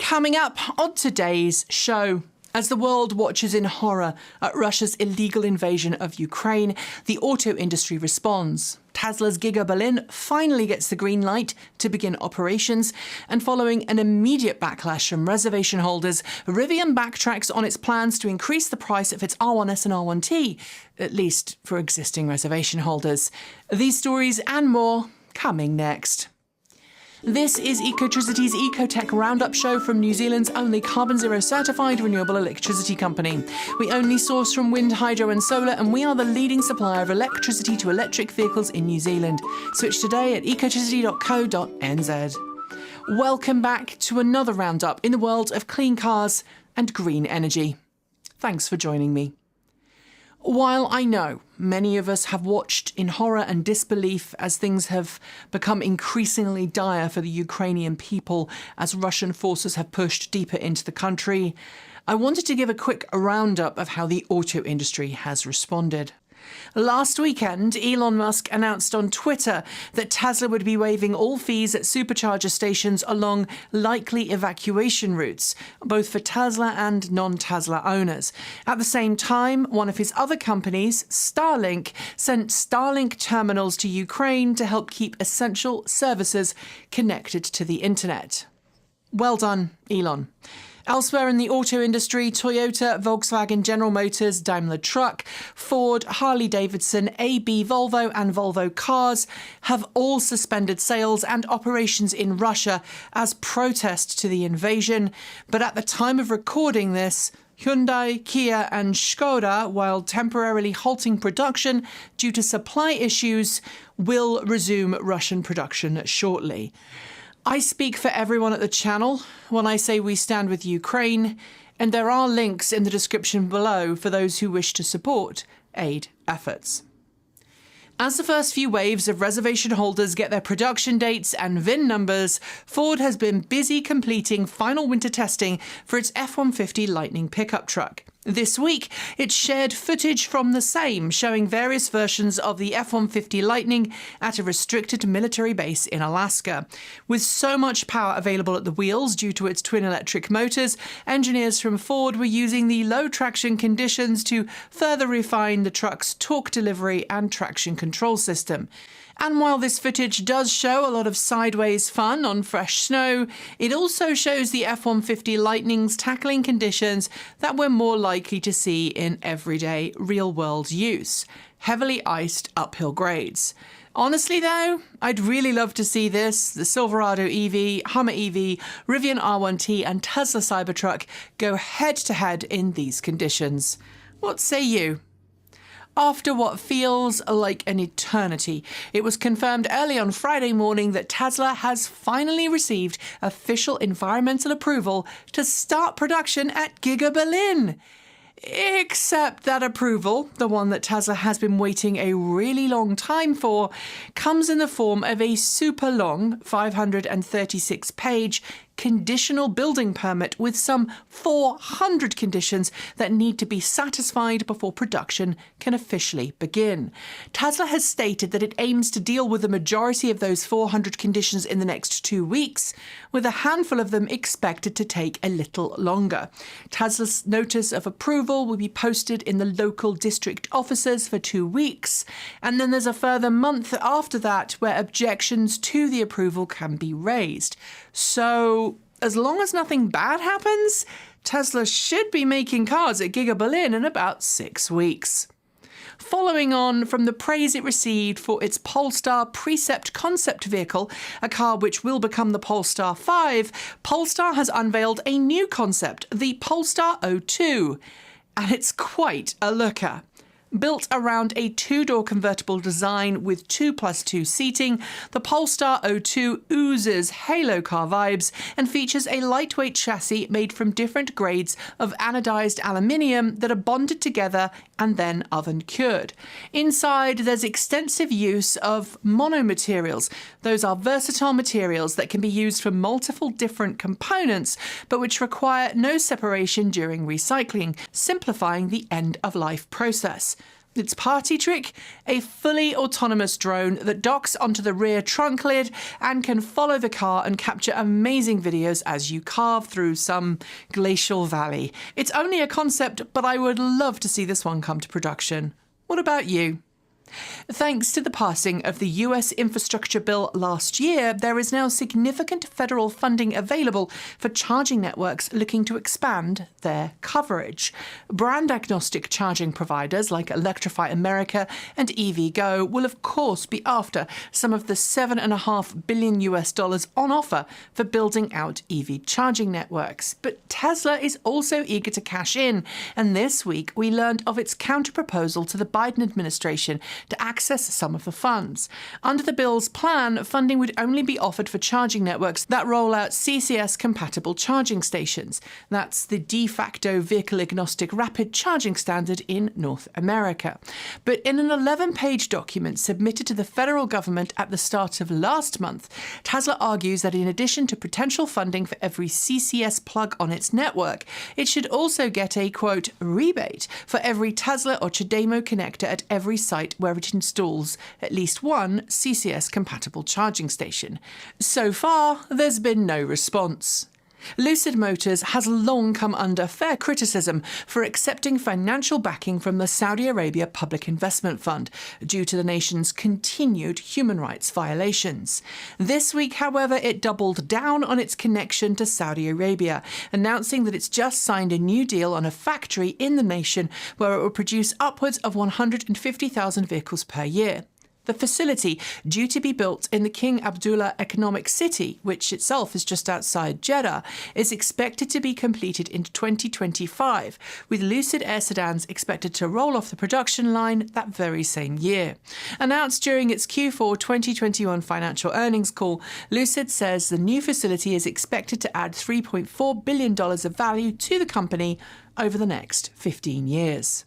Coming up on today's show, as the world watches in horror at Russia's illegal invasion of Ukraine, the auto industry responds. Tesla's GigaBerlin finally gets the green light to begin operations, and following an immediate backlash from reservation holders, Rivian backtracks on its plans to increase the price of its R1S and R1T, at least for existing reservation holders. These stories and more coming next. This is Ecotricity's EcoTEC Roundup show from New Zealand's only carboNZero certified renewable electricity company. We only source from wind, hydro and solar, and we are the leading supplier of electricity to electric vehicles in New Zealand. Switch today at ecotricity.co.nz. Welcome back to another roundup in the world of clean cars and green energy. Thanks for joining me. While I know many of us have watched in horror and disbelief as things have become increasingly dire for the Ukrainian people as Russian forces have pushed deeper into the country, I wanted to give a quick roundup of how the auto industry has responded. Last weekend, Elon Musk announced on Twitter that Tesla would be waiving all fees at supercharger stations along likely evacuation routes, both for Tesla and non-Tesla owners. At the same time, one of his other companies, Starlink, sent Starlink terminals to Ukraine to help keep essential services connected to the internet. Well done, Elon. Elsewhere in the auto industry, Toyota, Volkswagen, General Motors, Daimler Truck, Ford, Harley-Davidson, AB Volvo and Volvo Cars have all suspended sales and operations in Russia as protest to the invasion. But at the time of recording this, Hyundai, Kia and Skoda, while temporarily halting production due to supply issues, will resume Russian production shortly. I speak for everyone at the channel when I say we stand with Ukraine, and there are links in the description below for those who wish to support aid efforts. As the first few waves of reservation holders get their production dates and VIN numbers, Ford has been busy completing final winter testing for its F150 Lightning pickup truck. This week, it shared footage from the same, showing various versions of the F150 Lightning at a restricted military base in Alaska. With so much power available at the wheels due to its twin electric motors, engineers from Ford were using the low traction conditions to further refine the truck's torque delivery and traction control system. And while this footage does show a lot of sideways fun on fresh snow, it also shows the F150 Lightning's tackling conditions that we're more likely to see in everyday real-world use: heavily iced uphill grades. Honestly though, I'd really love to see the Silverado EV, Hummer EV, Rivian R1T and Tesla Cybertruck go head-to-head in these conditions. What say you? After what feels like an eternity, it was confirmed early on Friday morning that Tesla has finally received official environmental approval to start production at GigaBerlin. Except that approval, the one that Tesla has been waiting a really long time for, comes in the form of a super long 536-page conditional building permit with some 400 conditions that need to be satisfied before production can officially begin. Tesla has stated that it aims to deal with the majority of those 400 conditions in the next 2 weeks, with a handful of them expected to take a little longer. Tesla's notice of approval will be posted in the local district offices for 2 weeks, and then there's a further month after that where objections to the approval can be raised. So, as long as nothing bad happens, Tesla should be making cars at GigaBerlin in about 6 weeks. Following on from the praise it received for its Polestar Precept concept vehicle, a car which will become the Polestar 5, Polestar has unveiled a new concept, the Polestar 02. And it's quite a looker. Built around a two-door convertible design with 2+2 seating, the Polestar 02 oozes halo car vibes and features a lightweight chassis made from different grades of anodized aluminium that are bonded together and then oven-cured. Inside, there's extensive use of monomaterials. Those are versatile materials that can be used for multiple different components, but which require no separation during recycling, simplifying the end-of-life process. Its party trick? A fully autonomous drone that docks onto the rear trunk lid and can follow the car and capture amazing videos as you carve through some glacial valley. It's only a concept, but I would love to see this one come to production. What about you? Thanks to the passing of the US infrastructure bill last year, there is now significant federal funding available for charging networks looking to expand their coverage. Brand-agnostic charging providers like Electrify America and EVgo will of course be after some of the $7.5 billion on offer for building out EV charging networks. But Tesla is also eager to cash in, and this week we learned of its counter-proposal to the Biden administration to access some of the funds. Under the bill's plan, funding would only be offered for charging networks that roll out CCS-compatible charging stations. That's the de facto vehicle-agnostic rapid charging standard in North America. But in an 11-page document submitted to the federal government at the start of last month, Tesla argues that in addition to potential funding for every CCS plug on its network, it should also get a, quote, rebate for every Tesla or CHAdeMO connector at every site where it installs at least one CCS-compatible charging station. So far, there's been no response. Lucid Motors has long come under fair criticism for accepting financial backing from the Saudi Arabia Public Investment Fund due to the nation's continued human rights violations. This week, however, it doubled down on its connection to Saudi Arabia, announcing that it's just signed a new deal on a factory in the nation where it will produce upwards of 150,000 vehicles per year. The facility, due to be built in the King Abdullah Economic City, which itself is just outside Jeddah, is expected to be completed in 2025, with Lucid Air sedans expected to roll off the production line that very same year. Announced during its Q4 2021 financial earnings call, Lucid says the new facility is expected to add $3.4 billion of value to the company over the next 15 years.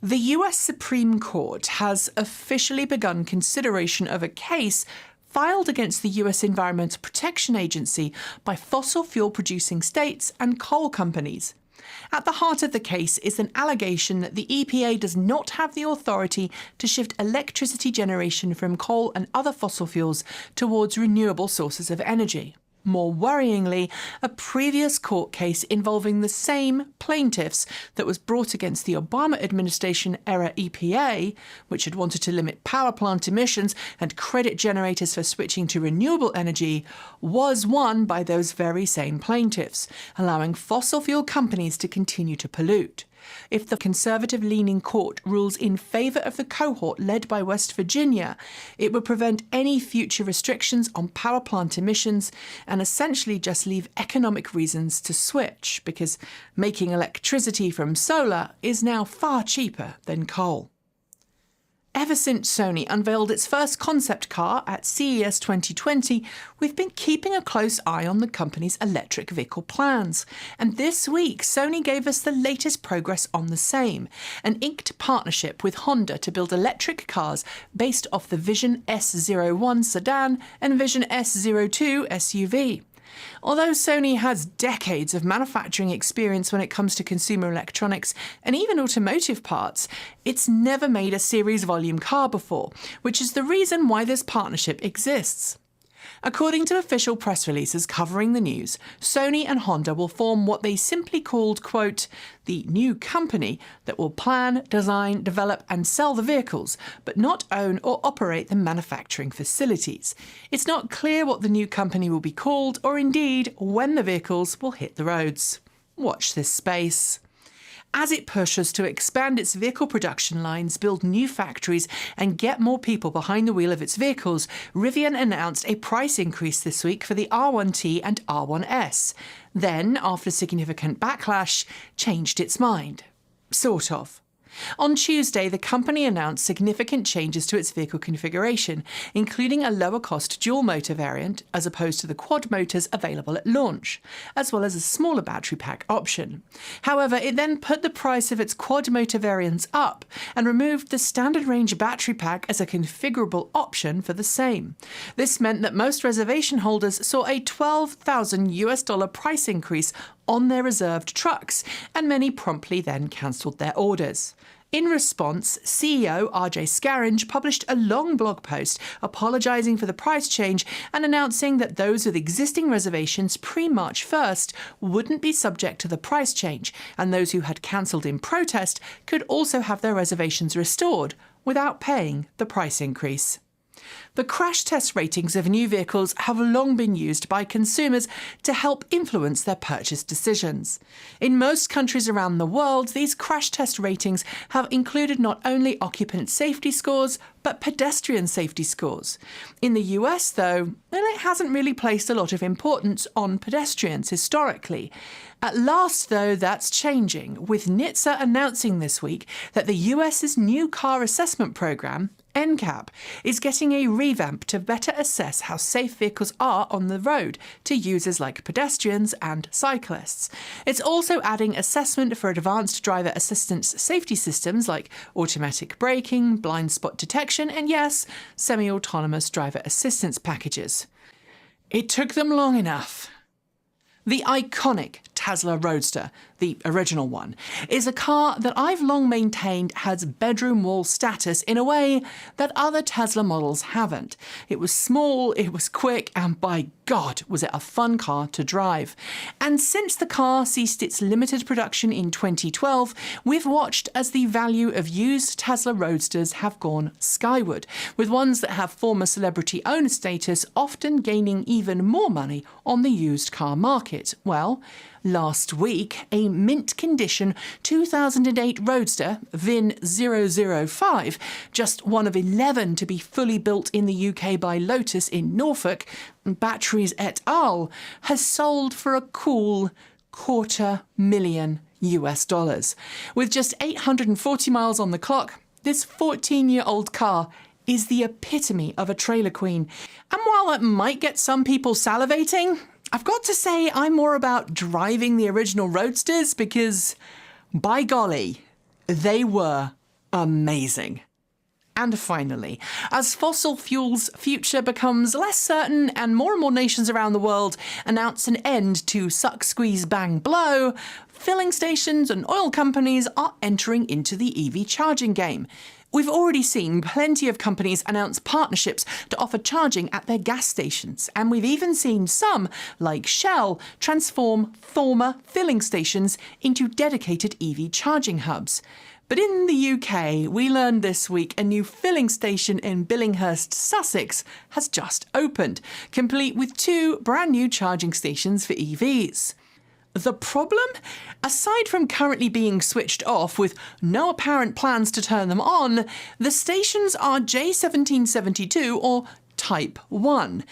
The US Supreme Court has officially begun consideration of a case filed against the US Environmental Protection Agency by fossil fuel producing states and coal companies. At the heart of the case is an allegation that the EPA does not have the authority to shift electricity generation from coal and other fossil fuels towards renewable sources of energy. More worryingly, a previous court case involving the same plaintiffs that was brought against the Obama administration-era EPA, which had wanted to limit power plant emissions and credit generators for switching to renewable energy, was won by those very same plaintiffs, allowing fossil fuel companies to continue to pollute. If the conservative-leaning court rules in favour of the cohort led by West Virginia, it would prevent any future restrictions on power plant emissions and essentially just leave economic reasons to switch, because making electricity from solar is now far cheaper than coal. Ever since Sony unveiled its first concept car at CES 2020, we've been keeping a close eye on the company's electric vehicle plans. And this week, Sony gave us the latest progress on the same, an inked partnership with Honda to build electric cars based off the Vision S01 sedan and Vision S02 SUV. Although Sony has decades of manufacturing experience when it comes to consumer electronics and even automotive parts, it's never made a series volume car before, which is the reason why this partnership exists. According to official press releases covering the news, Sony and Honda will form what they simply called, quote, the new company that will plan, design, develop and sell the vehicles, but not own or operate the manufacturing facilities. It's not clear what the new company will be called or indeed when the vehicles will hit the roads. Watch this space. As it pushes to expand its vehicle production lines, build new factories and get more people behind the wheel of its vehicles, Rivian announced a price increase this week for the R1T and R1S. Then, after significant backlash, changed its mind. Sort of. On Tuesday, the company announced significant changes to its vehicle configuration, including a lower-cost dual-motor variant as opposed to the quad motors available at launch, as well as a smaller battery pack option. However, it then put the price of its quad-motor variants up and removed the standard-range battery pack as a configurable option for the same. This meant that most reservation holders saw a $12,000 price increase on their reserved trucks, and many promptly then cancelled their orders. In response, CEO RJ Scaringe published a long blog post apologising for the price change and announcing that those with existing reservations pre-March 1st wouldn't be subject to the price change, and those who had cancelled in protest could also have their reservations restored without paying the price increase. The crash test ratings of new vehicles have long been used by consumers to help influence their purchase decisions. In most countries around the world, these crash test ratings have included not only occupant safety scores, but pedestrian safety scores. In the US, though, it hasn't really placed a lot of importance on pedestrians historically. At last, though, that's changing, with NHTSA announcing this week that the US's new car assessment program, NCAP, is getting a revamp to better assess how safe vehicles are on the road to users like pedestrians and cyclists. It's also adding assessment for advanced driver assistance safety systems like automatic braking, blind spot detection, and yes, semi-autonomous driver assistance packages. It took them long enough. The iconic Tesla Roadster, the original one, is a car that I've long maintained has bedroom wall status in a way that other Tesla models haven't. It was small, it was quick, and by God, was it a fun car to drive. And since the car ceased its limited production in 2012, we've watched as the value of used Tesla Roadsters have gone skyward, with ones that have former celebrity owner status often gaining even more money on the used car market. Well, last week, a mint condition 2008 Roadster VIN 005, just one of 11 to be fully built in the UK by Lotus in Norfolk, Batteries et al., has sold for a cool $250,000 US. With just 840 miles on the clock, this 14-year-old car is the epitome of a trailer queen. And while it might get some people salivating, I've got to say I'm more about driving the original Roadsters because, by golly, they were amazing. And finally, as fossil fuels' future becomes less certain and more nations around the world announce an end to suck, squeeze, bang, blow, filling stations and oil companies are entering into the EV charging game. We've already seen plenty of companies announce partnerships to offer charging at their gas stations, and we've even seen some, like Shell, transform former filling stations into dedicated EV charging hubs. But in the UK, we learned this week a new filling station in Billinghurst, Sussex, has just opened, complete with 2 brand new charging stations for EVs. The problem? Aside from currently being switched off with no apparent plans to turn them on, the stations are J1772 or Type 1.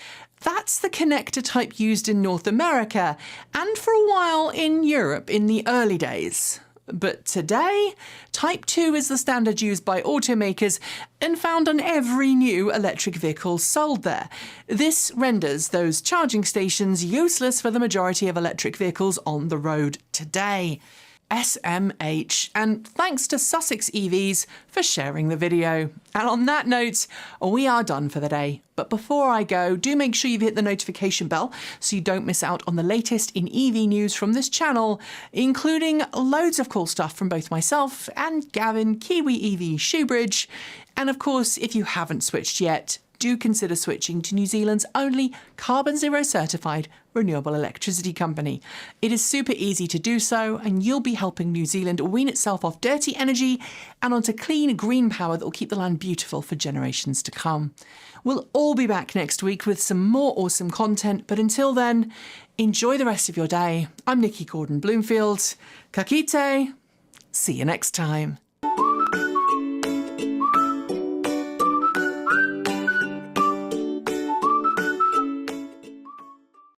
That's the connector type used in North America and for a while in Europe in the early days. But today, Type 2 is the standard used by automakers and found on every new electric vehicle sold there. This renders those charging stations useless for the majority of electric vehicles on the road today. SMH, and thanks to Sussex EVs for sharing the video. And on that note, we are done for the day. But before I go, do make sure you've hit the notification bell so you don't miss out on the latest in EV news from this channel, including loads of cool stuff from both myself and Gavin, Kiwi EV Shoebridge. And of course, if you haven't switched yet, do consider switching to New Zealand's only carboNZero certified renewable electricity company. It is super easy to do so, and you'll be helping New Zealand wean itself off dirty energy and onto clean green power that will keep the land beautiful for generations to come. We'll all be back next week with some more awesome content, but until then, enjoy the rest of your day. I'm Nikki Gordon-Bloomfield. Ka kite. See you next time.